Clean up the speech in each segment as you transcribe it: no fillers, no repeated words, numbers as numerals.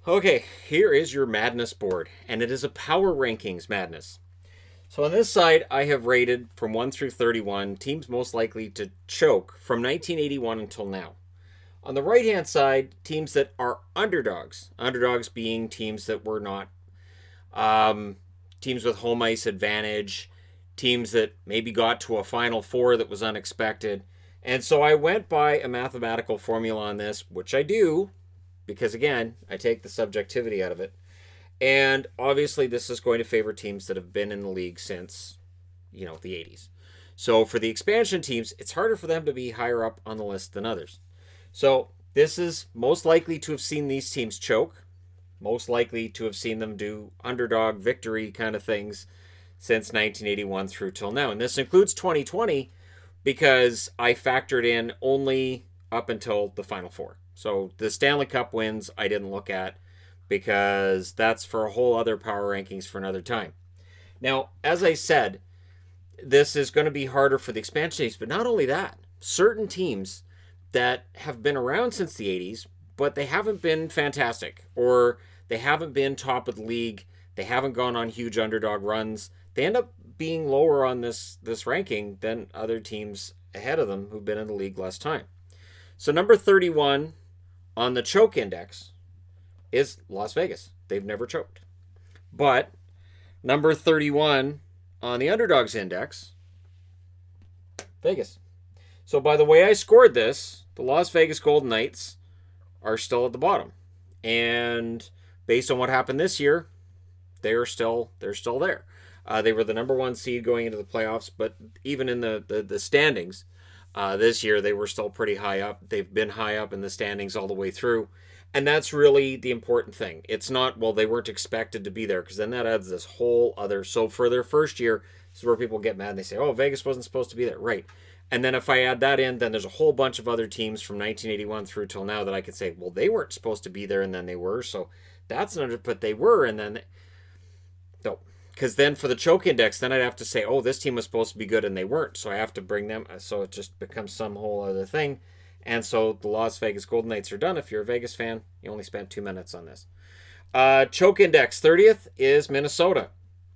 Okay, here is your madness board, and it is a power rankings madness. So on this side, I have rated from 1 through 31 teams most likely to choke from 1981 until now. On the right hand side, teams that are underdogs. Underdogs being teams that were not um, teams with home ice advantage, teams that maybe got to a Final Four that was unexpected. And so I went by a mathematical formula on this, which I do, because again, I take the subjectivity out of it. And obviously, this is going to favor teams that have been in the league since, the 80s. So for the expansion teams, it's harder for them to be higher up on the list than others. So this is most likely to have seen these teams choke, most likely to have seen them do underdog victory kind of things since 1981 through till now. And this includes 2020 because I factored in only up until the Final Four. So the Stanley Cup wins I didn't look at because that's for a whole other power rankings for another time. Now, as I said, this is going to be harder for the expansion teams, but not only that, certain teams that have been around since the 80s, but they haven't been fantastic, or they haven't been top of the league, they haven't gone on huge underdog runs, they end up being lower on this ranking than other teams ahead of them who've been in the league less time. So number 31 on the choke index is Las Vegas. They've never choked. But number 31 on the underdogs index, Vegas. So by the way I scored this, the Las Vegas Golden Knights are still at the bottom. And based on what happened this year, they're still there. They were the number one seed going into the playoffs, but even in the standings this year, they were still pretty high up. They've been high up in the standings all the way through. And that's really the important thing. It's not, well, they weren't expected to be there, because then that adds this whole other. So for their first year, this is where people get mad and they say, oh, Vegas wasn't supposed to be there. Right. And then if I add that in, then there's a whole bunch of other teams from 1981 through till now that I could say, well, they weren't supposed to be there and then they were. So that's another, but they were. And then, no. Because then for the choke index, then I'd have to say, oh, this team was supposed to be good and they weren't. So I have to bring them. So it just becomes some whole other thing. And so the Las Vegas Golden Knights are done. If you're a Vegas fan, you only spent 2 minutes on this. Choke index 30th is Minnesota,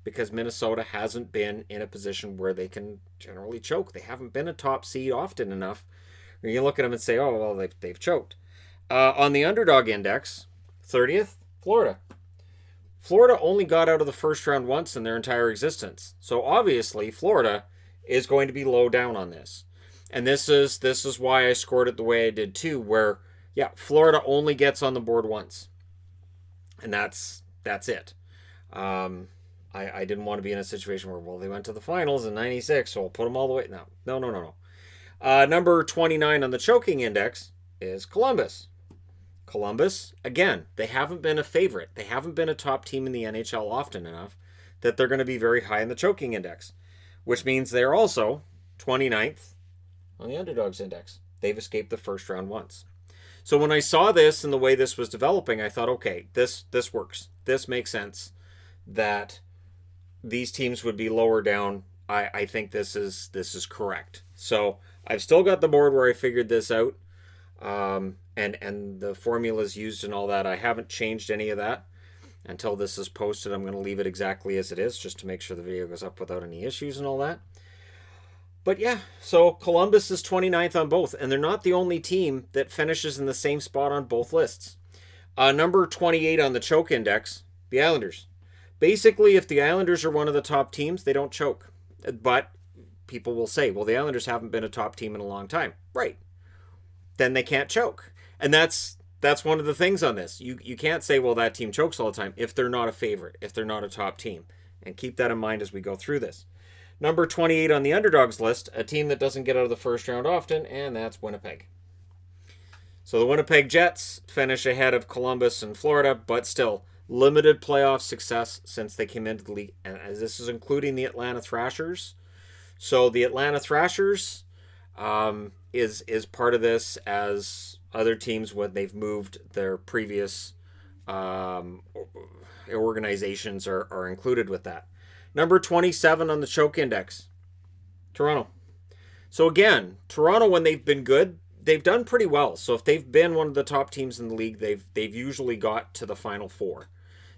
because Minnesota hasn't been in a position where they can generally choke. They haven't been a top seed often enough. You look at them and say, oh, well, they've choked. On the underdog index, 30th, Florida. Florida only got out of the first round once in their entire existence. So obviously, Florida is going to be low down on this. And this is why I scored it the way I did too, where, yeah, Florida only gets on the board once. And that's it. I didn't want to be in a situation where, well, they went to the finals in 96, so I'll put them all the way. No. Number 29 on the choking index is Columbus. Columbus, again, they haven't been a favorite. They haven't been a top team in the NHL often enough that they're going to be very high in the choking index, which means they're also 29th on the underdogs index. They've escaped the first round once. So when I saw this and the way this was developing, I thought, okay, this works. This makes sense that these teams would be lower down. I think this is correct. So I've still got the board where I figured this out, and the formulas used and all that. I haven't changed any of that until this is posted. I'm going to leave it exactly as it is, just to make sure the video goes up without any issues and all that. But yeah, so Columbus is 29th on both, and they're not the only team that finishes in the same spot on both lists. Number 28 on the choke index, the Islanders. Basically, if the Islanders are one of the top teams, they don't choke. But people will say, well, the Islanders haven't been a top team in a long time. Right. Then they can't choke. And that's one of the things on this. You can't say, well, that team chokes all the time if they're not a favorite, if they're not a top team. And keep that in mind as we go through this. Number 28 on the underdogs list, a team that doesn't get out of the first round often, and that's Winnipeg. So the Winnipeg Jets finish ahead of Columbus and Florida, but still limited playoff success since they came into the league. And this is including the Atlanta Thrashers. So the Atlanta Thrashers is part of this, as other teams, when they've moved their previous organizations are included with that. Number 27 on the choke index, Toronto. So again, Toronto, when they've been good, they've done pretty well. So if they've been one of the top teams in the league, they've usually got to the Final Four.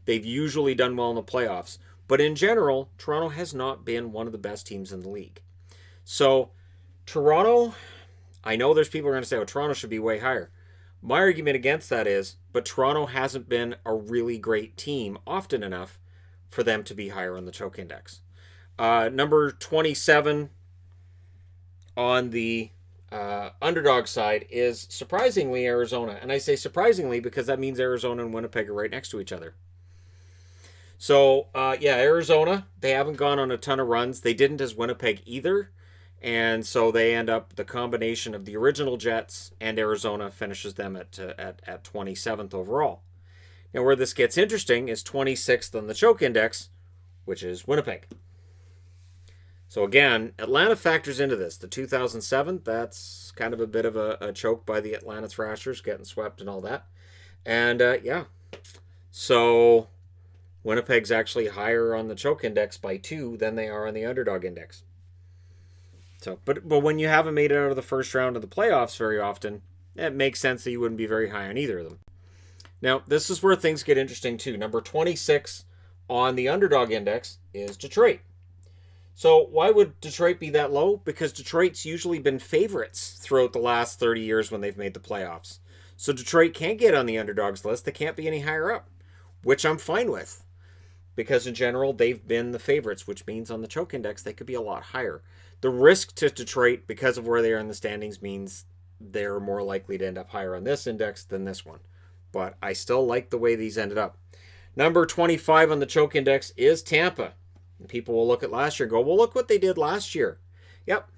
They've usually done well in the playoffs. But in general, Toronto has not been one of the best teams in the league. So Toronto, I know there's people who are going to say, oh, Toronto should be way higher. My argument against that is, but Toronto hasn't been a really great team often enough for them to be higher on the choke index. Number 27 on the underdog side is surprisingly Arizona. And I say surprisingly because that means Arizona and Winnipeg are right next to each other. So, Arizona, they haven't gone on a ton of runs. They didn't as Winnipeg either. And so they end up, the combination of the original Jets and Arizona finishes them at 27th overall. Now, where this gets interesting is 26th on the choke index, which is Winnipeg. So again, Atlanta factors into this. The 2007, that's kind of a bit of a choke by the Atlanta Thrashers, getting swept and all that. And so Winnipeg's actually higher on the choke index by 2 than they are on the underdog index. So, but when you haven't made it out of the first round of the playoffs very often, it makes sense that you wouldn't be very high on either of them. Now, this is where things get interesting too. Number 26 on the underdog index is Detroit. So why would Detroit be that low? Because Detroit's usually been favorites throughout the last 30 years when they've made the playoffs. So Detroit can't get on the underdogs list. They can't be any higher up, which I'm fine with. Because in general, they've been the favorites, which means on the choke index, they could be a lot higher. The risk to Detroit, because of where they are in the standings, means they're more likely to end up higher on this index than this one. But I still like the way these ended up. Number 25 on the choke index is Tampa. And people will look at last year and go, well, look what they did last year. Yep,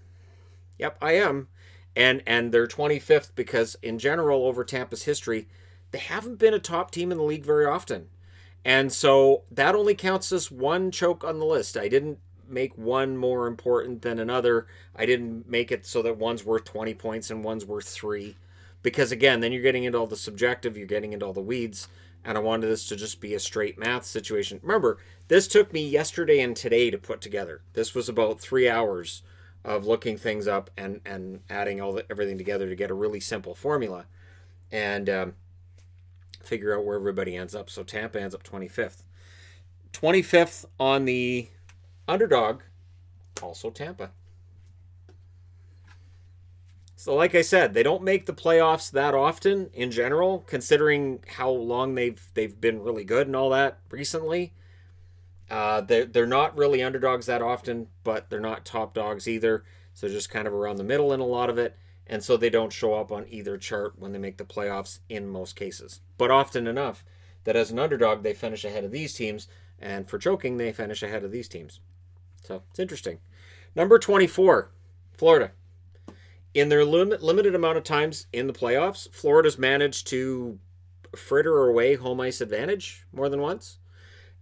I am. And they're 25th because in general, over Tampa's history, they haven't been a top team in the league very often. And so that only counts as one choke on the list. I didn't make one more important than another. I didn't make it so that one's worth 20 points and one's worth 3. Because again, then you're getting into all the subjective, you're getting into all the weeds. And I wanted this to just be a straight math situation. Remember, this took me yesterday and today to put together. This was about 3 hours of looking things up and adding everything together to get a really simple formula. And figure out where everybody ends up. So Tampa ends up 25th. 25th on the underdog, also Tampa. So like I said, they don't make the playoffs that often in general, considering how long they've been really good and all that recently. They're not really underdogs that often, but they're not top dogs either. So just kind of around the middle in a lot of it. And so they don't show up on either chart when they make the playoffs in most cases. But often enough that as an underdog, they finish ahead of these teams. And for choking, they finish ahead of these teams. So it's interesting. Number 24, Florida. In their limited amount of times in the playoffs, Florida's managed to fritter away home ice advantage more than once.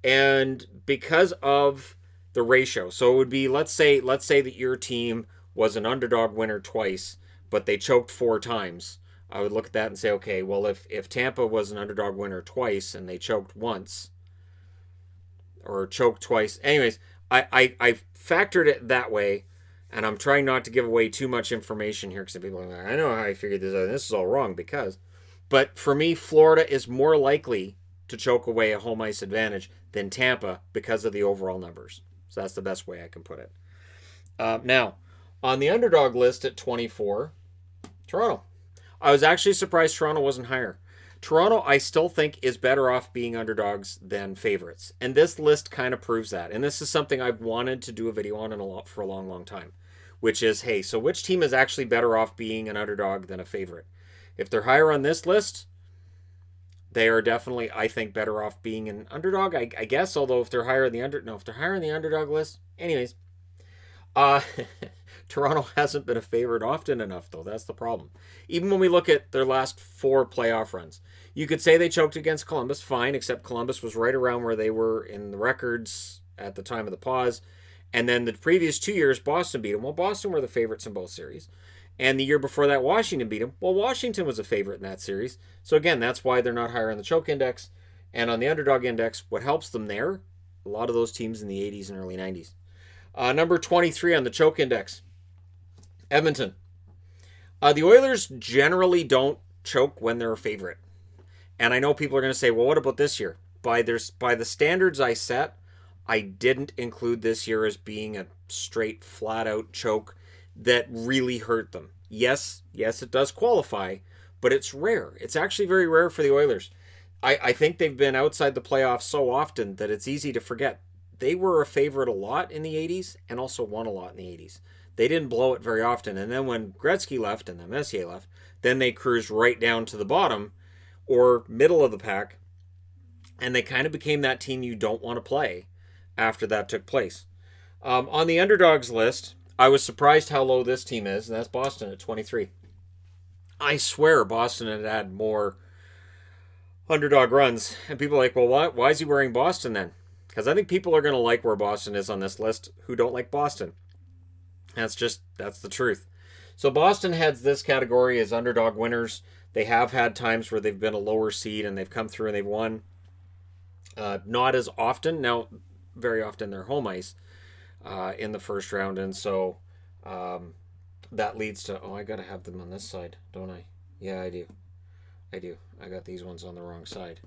And because of the ratio, so it would be, let's say that your team was an underdog winner twice, but they choked 4 times. I would look at that and say, okay, well, if Tampa was an underdog winner twice and they choked once, or choked twice. Anyways, I factored it that way, and I'm trying not to give away too much information here because people are like, I know how I figured this out. This is all wrong because. But for me, Florida is more likely to choke away a home ice advantage than Tampa because of the overall numbers. So that's the best way I can put it. Now, on the underdog list at 24, Toronto. I was actually surprised Toronto wasn't higher. Toronto, I still think, is better off being underdogs than favorites. And this list kind of proves that. And this is something I've wanted to do a video on for a long, long time. Which is, hey, so which team is actually better off being an underdog than a favorite? If they're higher on this list, they are definitely, I think, better off being an underdog, I guess. Although if they're higher in the underdog list. Anyways, Toronto hasn't been a favorite often enough, though. That's the problem. Even when we look at their last 4 playoff runs, you could say they choked against Columbus, fine, except Columbus was right around where they were in the records at the time of the pause. And then the previous 2 years, Boston beat them. Well, Boston were the favorites in both series. And the year before that, Washington beat them. Well, Washington was a favorite in that series. So again, that's why they're not higher on the choke index. And on the underdog index, what helps them there, a lot of those teams in the 80s and early 90s. Number 23 on the choke index, Edmonton. The Oilers generally don't choke when they're a favorite. And I know people are going to say, well, what about this year? By the standards I set, I didn't include this year as being a straight, flat out choke that really hurt them. Yes, it does qualify, but it's rare. It's actually very rare for the Oilers. I think they've been outside the playoffs so often that it's easy to forget. They were a favorite a lot in the 80s and also won a lot in the 80s. They didn't blow it very often. And then when Gretzky left and then Messier left, then they cruised right down to the bottom or middle of the pack. And they kind of became that team you don't want to play after that took place. On the Underdogs list, I was surprised how low this team is, and that's Boston at 23. I swear Boston had more Underdog runs. And people are like, well, why is he wearing Boston then? Because I think people are going to like where Boston is on this list who don't like Boston. That's the truth. So Boston heads this category as underdog winners. They have had times where they've been a lower seed and they've come through and they've won. Not as often. Now, very often they're home ice in the first round. And so that leads to, I got to have them on this side, don't I? Yeah, I do. I got these ones on the wrong side.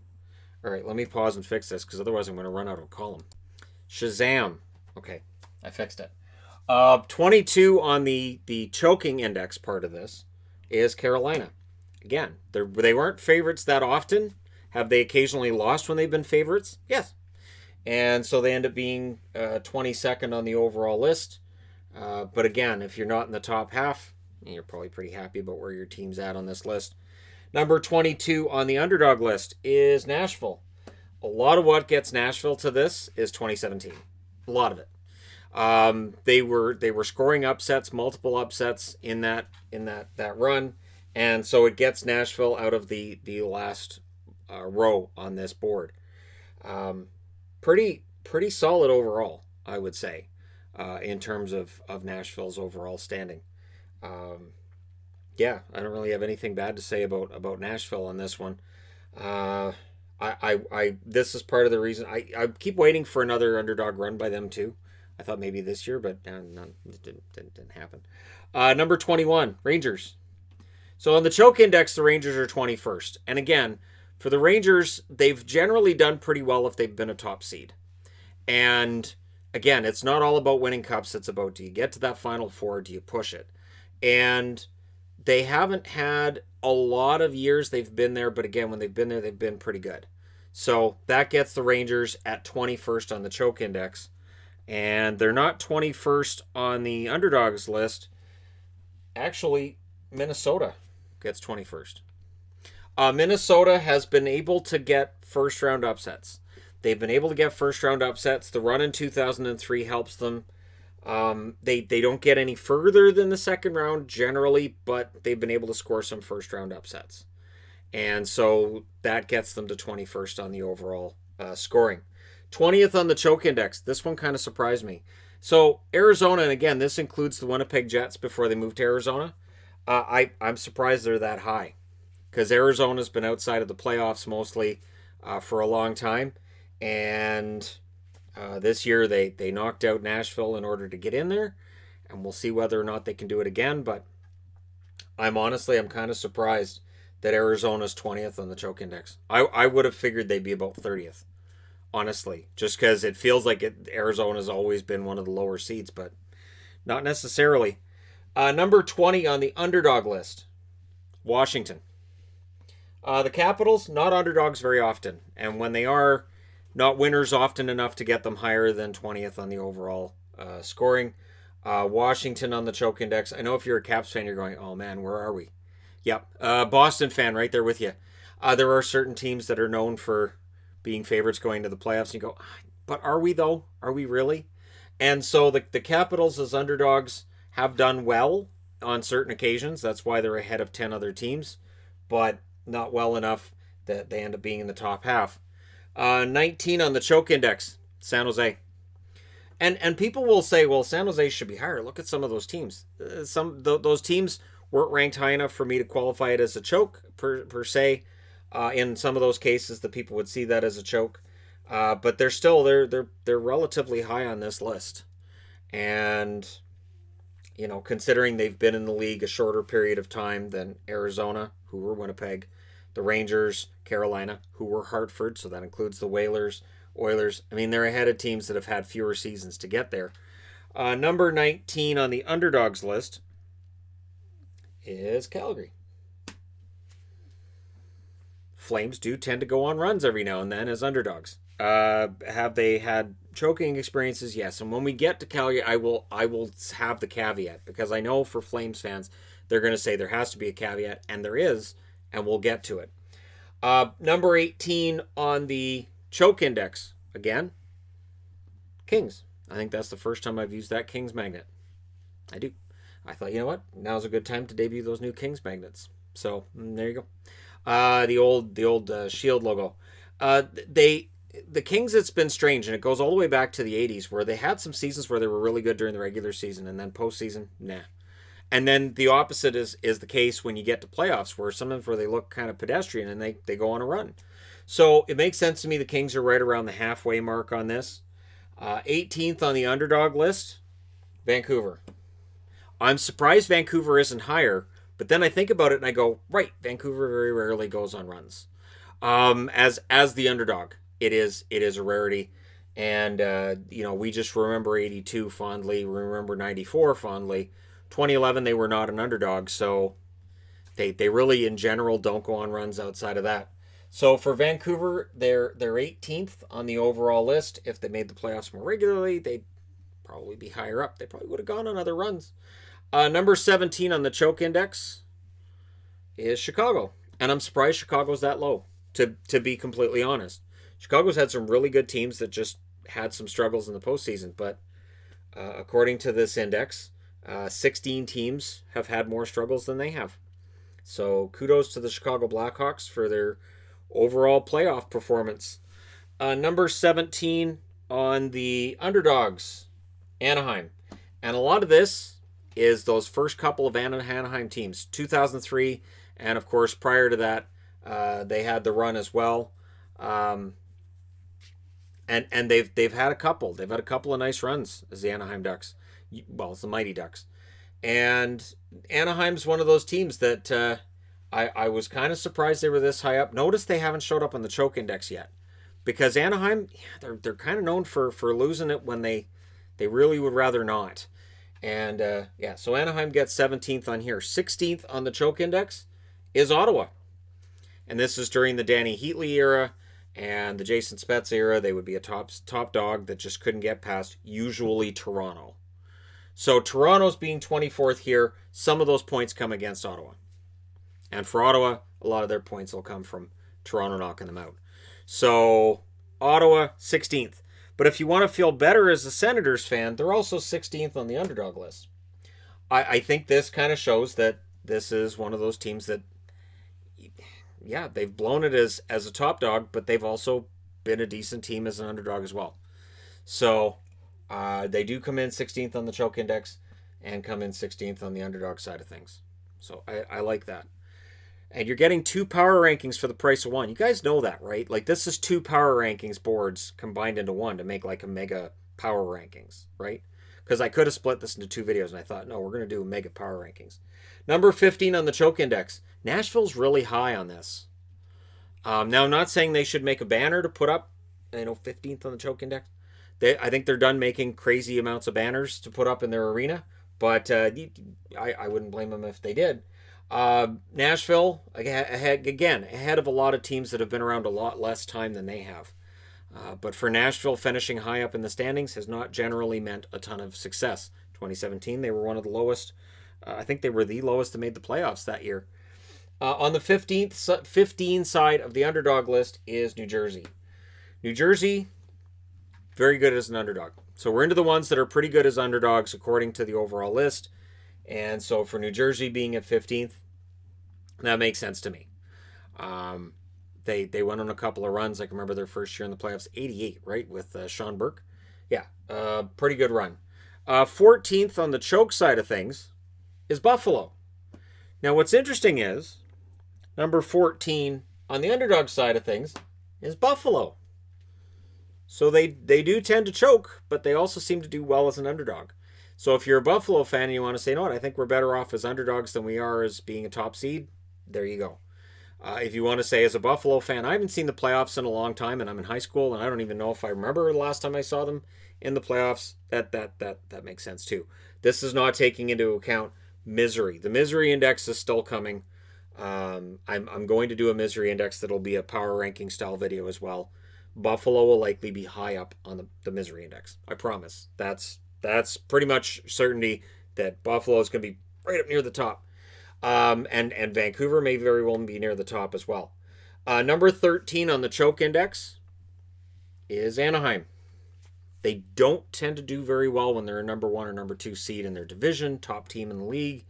All right, let me pause and fix this because otherwise I'm going to run out of a column. Shazam. Okay, I fixed it. 22 on the choking index part of this is Carolina. Again, they weren't favorites that often. Have they occasionally lost when they've been favorites? Yes. And so they end up being 22nd on the overall list. But again, if you're not in the top half, you're probably pretty happy about where your team's at on this list. Number 22 on the underdog list is Nashville. A lot of what gets Nashville to this is 2017. A lot of it. They were scoring upsets, multiple upsets in that run, and so it gets Nashville out of the last row on this board. Pretty solid overall, I would say, in terms of Nashville's overall standing. Yeah, I don't really have anything bad to say about Nashville on this one. This is part of the reason I keep waiting for another underdog run by them too. I thought maybe this year, but it didn't happen. Number 21, Rangers. So on the choke index, the Rangers are 21st. And again, for the Rangers, they've generally done pretty well if they've been a top seed. And again, it's not all about winning cups. It's about, do you get to that Final Four? Do you push it? And they haven't had a lot of years they've been there, but again, when they've been there, they've been pretty good. So that gets the Rangers at 21st on the choke index. And they're not 21st on the underdogs list. Actually, Minnesota gets 21st. Minnesota has been able to get first round upsets. They've been able to get first round upsets. The run in 2003 helps them. They don't get any further than the second round generally, but they've been able to score some first round upsets. And so that gets them to 21st on the overall scoring. 20th on the choke index. This one kind of surprised me. So Arizona, and again, this includes the Winnipeg Jets before they moved to Arizona. I'm surprised they're that high because Arizona's been outside of the playoffs mostly for a long time. And this year they knocked out Nashville in order to get in there. And we'll see whether or not they can do it again. But I'm kind of surprised that Arizona's 20th on the choke index. I would have figured they'd be about 30th. Honestly, just because it feels like Arizona's always been one of the lower seeds, but not necessarily. Number 20 on the underdog list, Washington. The Capitals, not underdogs very often, and when they are, not winners often enough to get them higher than 20th on the overall scoring. Washington on the choke index. I know if you're a Caps fan, you're going, oh man, where are we? Yep, Boston fan right there with you. There are certain teams that are known for being favorites going to the playoffs, and you go, but are we though? Are we really? And so the Capitals as underdogs have done well on certain occasions. That's why they're ahead of 10 other teams, but not well enough that they end up being in the top half. 19 on the choke index, San Jose. And people will say, well, San Jose should be higher. Look at some of those teams. Those teams weren't ranked high enough for me to qualify it as a choke per se. In some of those cases, the people would see that as a choke, but they're relatively high on this list, and considering they've been in the league a shorter period of time than Arizona, who were Winnipeg, the Rangers, Carolina, who were Hartford, so that includes the Whalers, Oilers. I mean, they're ahead of teams that have had fewer seasons to get there. Number 19 on the Underdogs list is Calgary. Flames do tend to go on runs every now and then as underdogs. Have they had choking experiences? Yes. And when we get to Calgary, I will have the caveat, because I know for Flames fans, they're going to say there has to be a caveat, and there is, and we'll get to it. Number 18 on the choke index, again, Kings. I think that's the first time I've used that Kings magnet. I do. I thought, you know what? Now's a good time to debut those new Kings magnets. So there you go. The old Shield logo. The Kings, it's been strange, and it goes all the way back to the 80s, where they had some seasons where they were really good during the regular season, and then postseason, nah. And then the opposite is the case when you get to playoffs, where sometimes where they look kind of pedestrian and they go on a run. So it makes sense to me the Kings are right around the halfway mark on this. 18th on the underdog list, Vancouver. I'm surprised Vancouver isn't higher, but then I think about it and I go, right, Vancouver very rarely goes on runs. As the underdog, it is a rarity. And, we just remember 82 fondly, we remember 94 fondly. 2011, they were not an underdog, so they really, in general, don't go on runs outside of that. So for Vancouver, they're 18th on the overall list. If they made the playoffs more regularly, they'd probably be higher up. They probably would have gone on other runs. Number 17 on the choke index is Chicago. And I'm surprised Chicago's that low, to be completely honest. Chicago's had some really good teams that just had some struggles in the postseason. But according to this index, 16 teams have had more struggles than they have. So kudos to the Chicago Blackhawks for their overall playoff performance. Number 17 on the underdogs, Anaheim. And a lot of this is those first couple of Anaheim teams, 2003, and of course prior to that, they had the run as well. And they've had a couple. They've had a couple of nice runs as the Anaheim Ducks. Well, it's the Mighty Ducks. And Anaheim's one of those teams that I was kind of surprised they were this high up. Notice they haven't showed up on the choke index yet, because Anaheim, they're kind of known for losing it when they really would rather not. And so Anaheim gets 17th on here. 16th on the choke index is Ottawa, and this is during the Danny Heatley era and the Jason Spezza era. They would be a top dog that just couldn't get past usually Toronto. So Toronto's being 24th here. Some of those points come against Ottawa. And for Ottawa, a lot of their points will come from Toronto knocking them out. So Ottawa, 16th. But if you want to feel better as a Senators fan, they're also 16th on the underdog list. I think this kind of shows that this is one of those teams that, yeah, they've blown it as a top dog, but they've also been a decent team as an underdog as well. So they do come in 16th on the choke index and come in 16th on the underdog side of things. So I like that. And you're getting 2 power rankings for the price of 1. You guys know that, right? Like, this is 2 power rankings boards combined into 1 to make like a mega power rankings, right? Because I could have split this into 2 videos, and I thought, no, we're going to do a mega power rankings. Number 15 on the choke index. Nashville's really high on this. Now, I'm not saying they should make a banner to put up, 15th on the choke index. I think they're done making crazy amounts of banners to put up in their arena, but I wouldn't blame them if they did. Nashville, ahead of a lot of teams that have been around a lot less time than they have. But for Nashville, finishing high up in the standings has not generally meant a ton of success. 2017, they were one of the lowest. I think they were the lowest that made the playoffs that year. On the 15 side of the underdog list is New Jersey. New Jersey, very good as an underdog. So we're into the ones that are pretty good as underdogs according to the overall list. And so for New Jersey being at 15th, that makes sense to me. They went on a couple of runs. I can remember their first year in the playoffs, 88, right, with Sean Burke. Yeah, pretty good run. 14th on the choke side of things is Buffalo. Now, what's interesting is number 14 on the underdog side of things is Buffalo. So they do tend to choke, but they also seem to do well as an underdog. So if you're a Buffalo fan and you want to say, no, I think we're better off as underdogs than we are as being a top seed, there you go. If you want to say as a Buffalo fan, I haven't seen the playoffs in a long time, and I'm in high school, and I don't even know if I remember the last time I saw them in the playoffs. That makes sense too. This is not taking into account misery. The misery index is still coming. I'm going to do a misery index that'll be a power ranking style video as well. Buffalo will likely be high up on the misery index. I promise. That's pretty much certainty that Buffalo is going to be right up near the top. And Vancouver may very well be near the top as well. Number 13 on the choke index is Anaheim. They don't tend to do very well when they're a number 1 or number 2 seed in their division, top team in the league.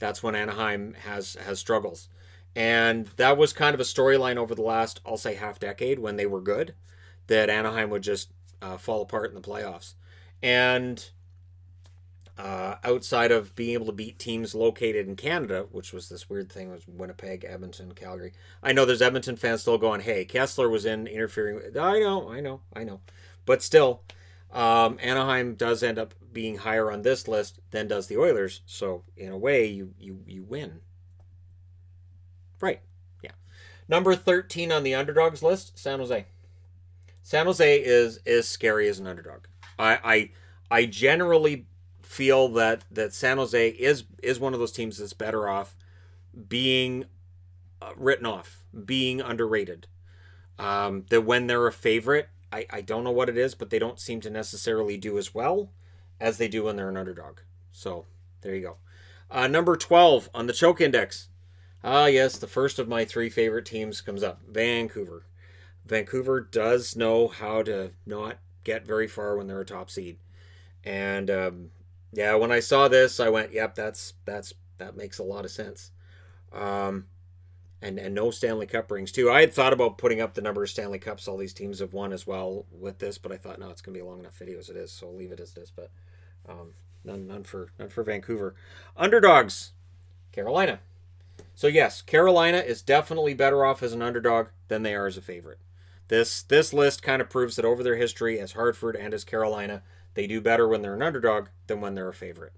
That's when Anaheim has struggles. And that was kind of a storyline over the last, I'll say, half decade when they were good, that Anaheim would just fall apart in the playoffs. And outside of being able to beat teams located in Canada, which was this weird thing, was Winnipeg, Edmonton, Calgary. I know there's Edmonton fans still going, hey, Kessler was in interfering. I know. But still, Anaheim does end up being higher on this list than does the Oilers. So in a way, you win. Right. Yeah. Number 13 on the underdogs list, San Jose. San Jose is scary as an underdog. I generally feel that San Jose is one of those teams that's better off being written off, being underrated. That when they're a favorite, I don't know what it is, but they don't seem to necessarily do as well as they do when they're an underdog. So there you go. Number 12 on the choke index. Yes, the first of my 3 favorite teams comes up. Vancouver. Vancouver does know how to not get very far when they're a top seed. And yeah, when I saw this, I went, yep, that makes a lot of sense. And no Stanley Cup rings too. I had thought about putting up the number of Stanley Cups all these teams have won as well with this, but I thought, no, it's gonna be a long enough video as it is, so I'll leave it as this. But none for Vancouver. Underdogs, Carolina. So yes, Carolina is definitely better off as an underdog than they are as a favorite. This list kind of proves that over their history as Hartford and as Carolina, they do better when they're an underdog than when they're a favorite.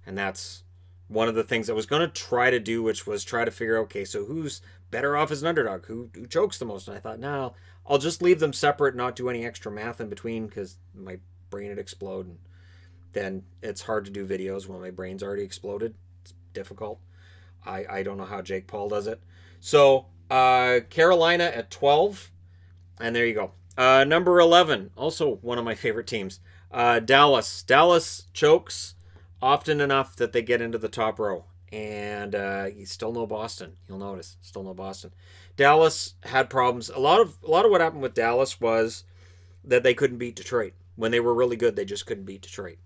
And that's one of the things I was going to try to do, which was try to figure out, okay, so who's better off as an underdog? Who chokes the most? And I thought, no, I'll just leave them separate, not do any extra math in between because my brain would explode. And then it's hard to do videos when my brain's already exploded. It's difficult. I don't know how Jake Paul does it. So Carolina at 12. And there you go. Number 11, also one of my favorite teams. Dallas. Dallas chokes often enough that they get into the top row. And you still know Boston. You'll notice. Still know Boston. Dallas had problems. A lot of what happened with Dallas was that they couldn't beat Detroit. When they were really good, they just couldn't beat Detroit.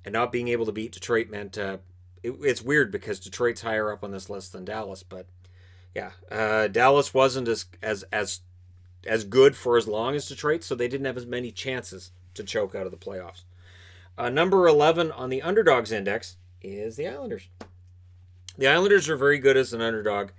And not being able to beat Detroit meant it's weird because Detroit's higher up on this list than Dallas. But yeah, Dallas wasn't as good for as long as Detroit, so they didn't have as many chances to choke out of the playoffs. Number 11 on the underdogs index is the Islanders. The Islanders are very good as an underdog,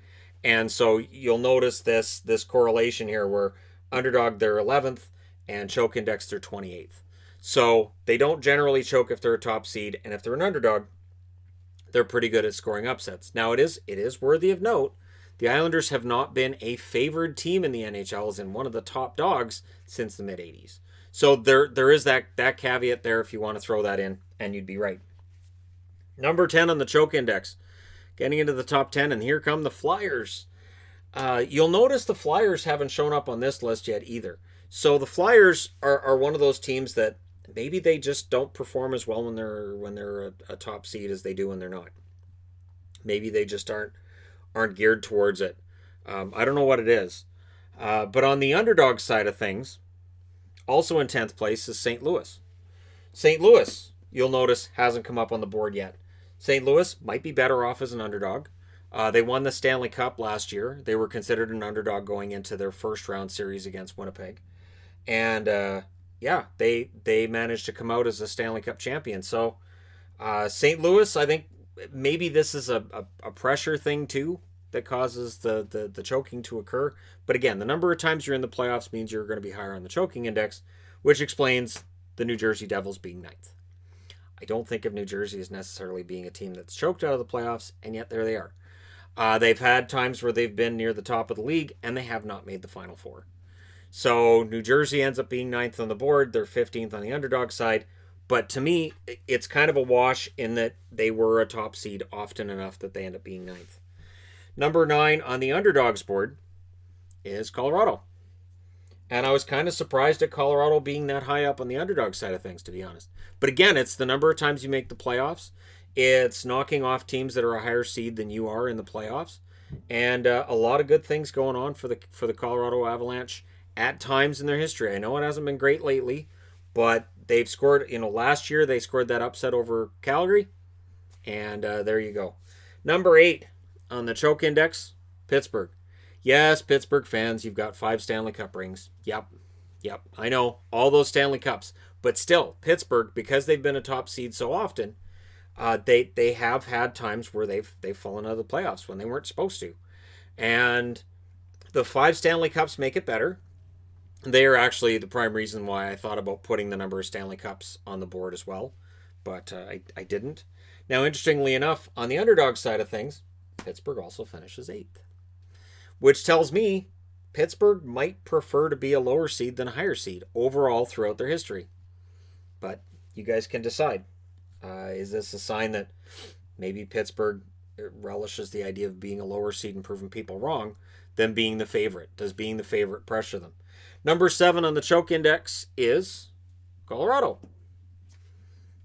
and so you'll notice this correlation here where underdog they're 11th and choke index they're 28th. So they don't generally choke if they're a top seed, and if they're an underdog, they're pretty good at scoring upsets. Now it is worthy of note, the Islanders have not been a favored team in the NHL as in one of the top dogs since the mid-'80s. So there is that caveat there if you want to throw that in, and you'd be right. Number 10 on the choke index. Getting into the top 10, and here come the Flyers. You'll notice the Flyers haven't shown up on this list yet either. So the Flyers are one of those teams that maybe they just don't perform as well when they're a top seed as they do when they're not. Maybe they just aren't geared towards it. I don't know what it is. But on the underdog side of things, also in 10th place is St. Louis. St. Louis, you'll notice, hasn't come up on the board yet. St. Louis might be better off as an underdog. They won the Stanley Cup last year. They were considered an underdog going into their first round series against Winnipeg. And yeah, they managed to come out as a Stanley Cup champion. So St. Louis, I think maybe this is a pressure thing too that causes the choking to occur. But again, the number of times you're in the playoffs means you're going to be higher on the choking index, which explains the New Jersey Devils being ninth. I don't think of New Jersey as necessarily being a team that's choked out of the playoffs, and yet there they are. They've had times where they've been near the top of the league, and they have not made the Final Four. So New Jersey ends up being ninth on the board. They're 15th on the underdog side. But to me, it's kind of a wash in that they were a top seed often enough that they end up being ninth. Number 9 on the underdogs board is Colorado. And I was kind of surprised at Colorado being that high up on the underdog side of things, to be honest. But again, it's the number of times you make the playoffs. It's knocking off teams that are a higher seed than you are in the playoffs. And a lot of good things going on for the Colorado Avalanche at times in their history. I know it hasn't been great lately, but they've scored, last year they scored that upset over Calgary. And there you go. Number 8 on the choke index, Pittsburgh. Yes, Pittsburgh fans, you've got 5 Stanley Cup rings. Yep, I know, all those Stanley Cups. But still, Pittsburgh, because they've been a top seed so often, they have had times where they've fallen out of the playoffs when they weren't supposed to. And the 5 Stanley Cups make it better. They are actually the prime reason why I thought about putting the number of Stanley Cups on the board as well. But I didn't. Now, interestingly enough, on the underdog side of things, Pittsburgh also finishes 8th. Which tells me Pittsburgh might prefer to be a lower seed than a higher seed overall throughout their history. But you guys can decide. Is this a sign that maybe Pittsburgh relishes the idea of being a lower seed and proving people wrong than being the favorite? Does being the favorite pressure them? Number 7 on the choke index is Colorado.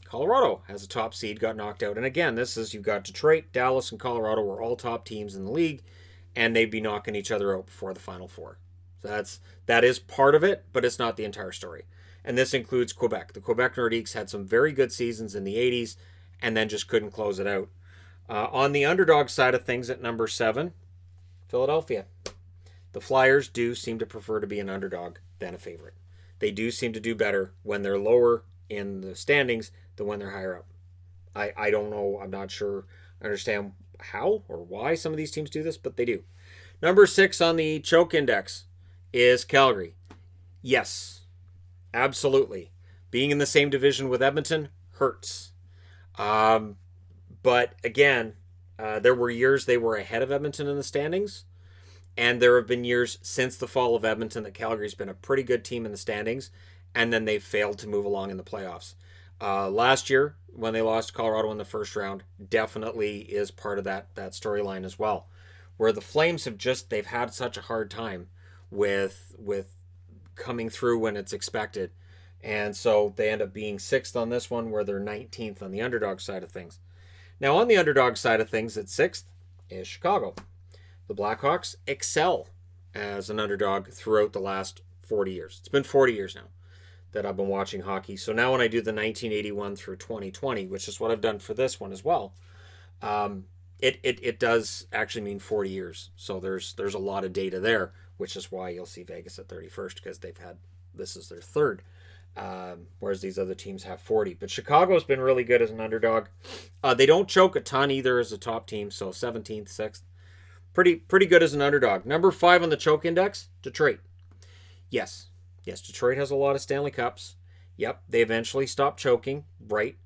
Colorado has a top seed, got knocked out. And again, this is, you've got Detroit, Dallas, and Colorado were all top teams in the league, and they'd be knocking each other out before the Final Four. So that is part of it, but it's not the entire story. And this includes Quebec. The Quebec Nordiques had some very good seasons in the 80s and then just couldn't close it out. On the underdog side of things at number 7, Philadelphia. The Flyers do seem to prefer to be an underdog than a favorite. They do seem to do better when they're lower in the standings than when they're higher up. I don't know. I'm not sure. I understand how or why some of these teams do this, but they do. Number 6 on the choke index is Calgary. Yes, absolutely. Being in the same division with Edmonton hurts. But again, there were years they were ahead of Edmonton in the standings. And there have been years since the fall of Edmonton that Calgary's been a pretty good team in the standings, and then they've failed to move along in the playoffs. Last year, when they lost to Colorado in the first round, definitely is part of that storyline as well, where the Flames they've had such a hard time with coming through when it's expected. And so they end up being 6th on this one, where they're 19th on the underdog side of things. Now, on the underdog side of things, at 6th is Chicago. The Blackhawks excel as an underdog throughout the last 40 years. It's been 40 years now that I've been watching hockey. So now when I do the 1981 through 2020, which is what I've done for this one as well, it does actually mean 40 years. So there's a lot of data there, which is why you'll see Vegas at 31st, because this is their 3rd, whereas these other teams have 40. But Chicago's been really good as an underdog. They don't choke a ton either as a top team, so 17th, 6th. Pretty good as an underdog. Number 5 on the choke index, Detroit. Yes, Detroit has a lot of Stanley Cups. Yep, they eventually stopped choking, right?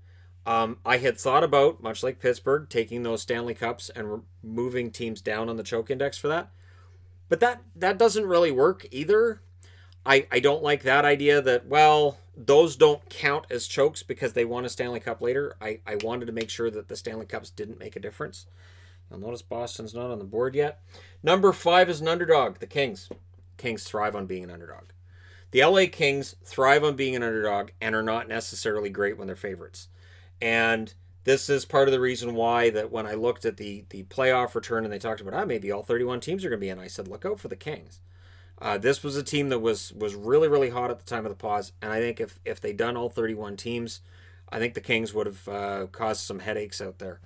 I had thought about, much like Pittsburgh, taking those Stanley Cups and moving teams down on the choke index for that. But that doesn't really work either. I don't like that idea that, well, those don't count as chokes because they won a Stanley Cup later. I wanted to make sure that the Stanley Cups didn't make a difference. You'll notice Boston's not on the board yet. Number 5 is an underdog, the Kings. Kings thrive on being an underdog. The LA Kings thrive on being an underdog and are not necessarily great when they're favorites. And this is part of the reason why that when I looked at the playoff return and they talked about, maybe all 31 teams are going to be in, I said, look out for the Kings. This was a team that was really, really hot at the time of the pause. And I think if they'd done all 31 teams, I think the Kings would have caused some headaches out there.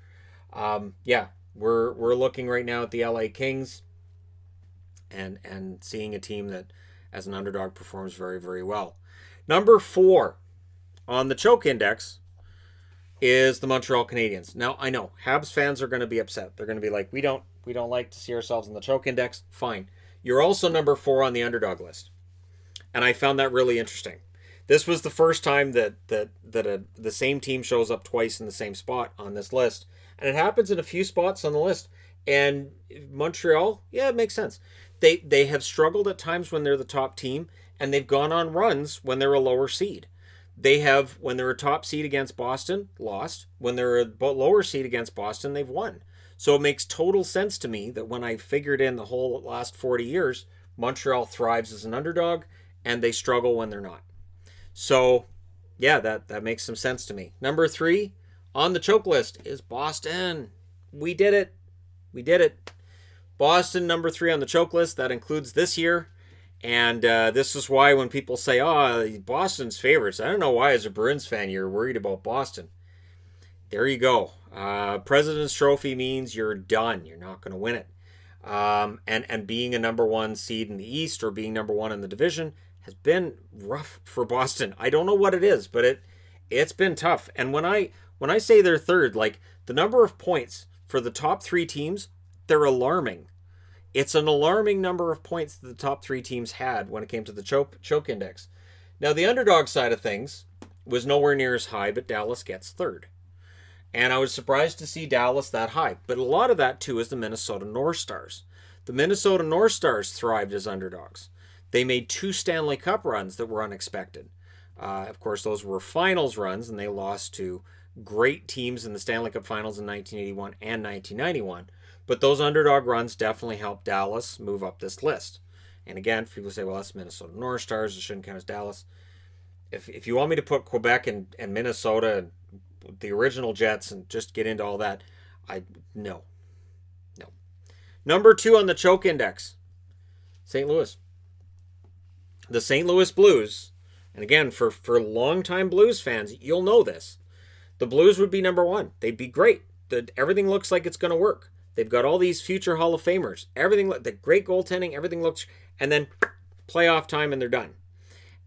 We're looking right now at the LA Kings and seeing a team that as an underdog performs very, very well. Number 4 on the choke index is the Montreal Canadiens. Now, I know Habs fans are going to be upset. They're going to be like, we don't like to see ourselves in the choke index. Fine. You're also number 4 on the underdog list. And I found that really interesting. This was the first time that the same team shows up twice in the same spot on this list, and it happens in a few spots on the list. And Montreal, yeah, it makes sense. They have struggled at times when they're the top team, and they've gone on runs when they're a lower seed. They have, when they're a top seed against Boston, lost. When they're a lower seed against Boston, they've won. So it makes total sense to me that when I figured in the whole last 40 years, Montreal thrives as an underdog and they struggle when they're not. So, yeah, that makes some sense to me. Number 3 on the choke list is Boston. We did it. We did it. Boston, number 3 on the choke list. That includes this year. And this is why when people say, oh, Boston's favorites, I don't know why as a Bruins fan you're worried about Boston. There you go. President's Trophy means you're done. You're not going to win it. And being a number 1 seed in the East or being number 1 in the division has been rough for Boston. I don't know what it is, but it's been tough. And when I say they're third, like the number of points for the top 3 teams, they're alarming. It's an alarming number of points that the top 3 teams had when it came to the choke index. Now, the underdog side of things was nowhere near as high, but Dallas gets third. And I was surprised to see Dallas that high. But a lot of that, too, is the Minnesota North Stars. The Minnesota North Stars thrived as underdogs. They made 2 Stanley Cup runs that were unexpected. Of course, those were finals runs, and they lost to great teams in the Stanley Cup finals in 1981 and 1991. But those underdog runs definitely helped Dallas move up this list. And again, people say, well, that's Minnesota North Stars. It shouldn't count as Dallas. If you want me to put Quebec and Minnesota, the original Jets, and just get into all that, no. Number 2 on the choke index, St. Louis. The St. Louis Blues, and again, for longtime Blues fans, you'll know this. The Blues would be number 1. They'd be great. Everything looks like it's going to work. They've got all these future Hall of Famers. Everything, the great goaltending, everything looks, and then playoff time and they're done.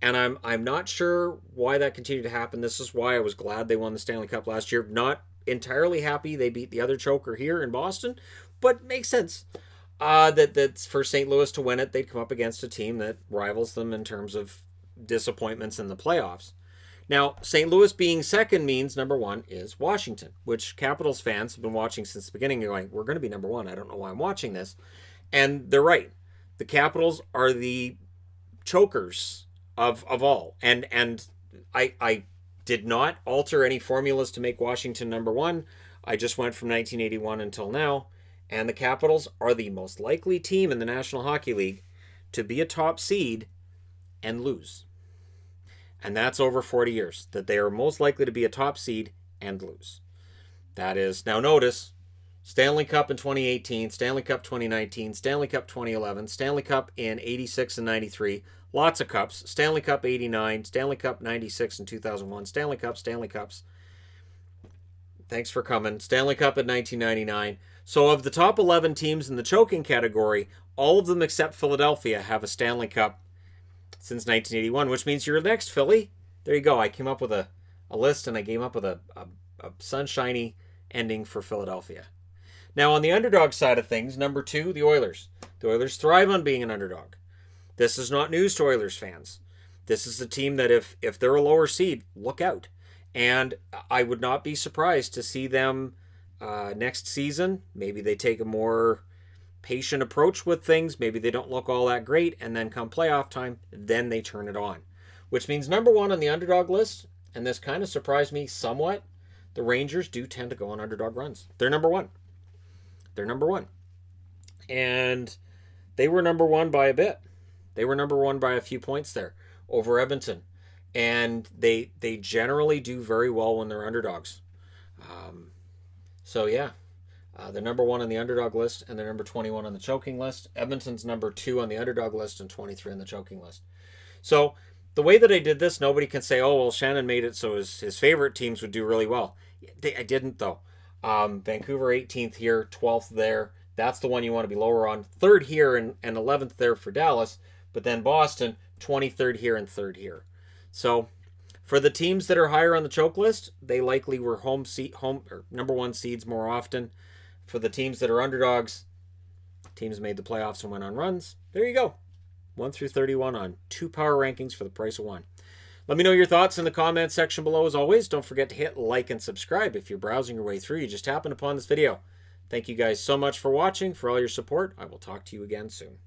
And I'm not sure why that continued to happen. This is why I was glad they won the Stanley Cup last year. Not entirely happy they beat the other choker here in Boston, but makes sense. That's for St. Louis to win it, they'd come up against a team that rivals them in terms of disappointments in the playoffs. Now, St. Louis being second means number 1 is Washington, which Capitals fans have been watching since the beginning. They're going, we're going to be number 1. I don't know why I'm watching this. And they're right. The Capitals are the chokers of all. And I did not alter any formulas to make Washington number 1. I just went from 1981 until now. And the Capitals are the most likely team in the National Hockey League to be a top seed and lose. And that's over 40 years, that they are most likely to be a top seed and lose. That is, now notice, Stanley Cup in 2018, Stanley Cup 2019, Stanley Cup 2011, Stanley Cup in 86 and 93, lots of cups, Stanley Cup 89, Stanley Cup 96 and 2001, Stanley Cups. Thanks for coming. Stanley Cup in 1999. So of the top 11 teams in the choking category, all of them except Philadelphia have a Stanley Cup since 1981, which means you're next, Philly. There you go. I came up with a list, and I came up with a sunshiny ending for Philadelphia. Now, on the underdog side of things, number 2, the Oilers. The Oilers thrive on being an underdog. This is not news to Oilers fans. This is a team that if they're a lower seed, look out. And I would not be surprised to see them next season. Maybe they take a more patient approach with things. Maybe they don't look all that great, and then come playoff time, then they turn it on. Which means number 1 on the underdog list, and this kind of surprised me somewhat, the Rangers do tend to go on underdog runs. They're number 1. And they were number 1 by a bit. They were number 1 by a few points there over Edmonton. And they generally do very well when they're underdogs. So yeah. They're number 1 on the underdog list, and they're number 21 on the choking list. Edmonton's number 2 on the underdog list and 23 on the choking list. So the way that I did this, nobody can say, oh, well, Shannon made it so his favorite teams would do really well. I didn't, though. Vancouver 18th here, 12th there. That's the one you want to be lower on. 3rd here and 11th there for Dallas. But then Boston, 23rd here and 3rd here. So for the teams that are higher on the choke list, they likely were home or number 1 seeds more often. For the teams that are underdogs, teams made the playoffs and went on runs. There you go. 1 through 31 on 2 power rankings for the price of 1. Let me know your thoughts in the comments section below. As always, don't forget to hit like and subscribe if you're browsing your way through. You just happened upon this video. Thank you guys so much for watching, for all your support. I will talk to you again soon.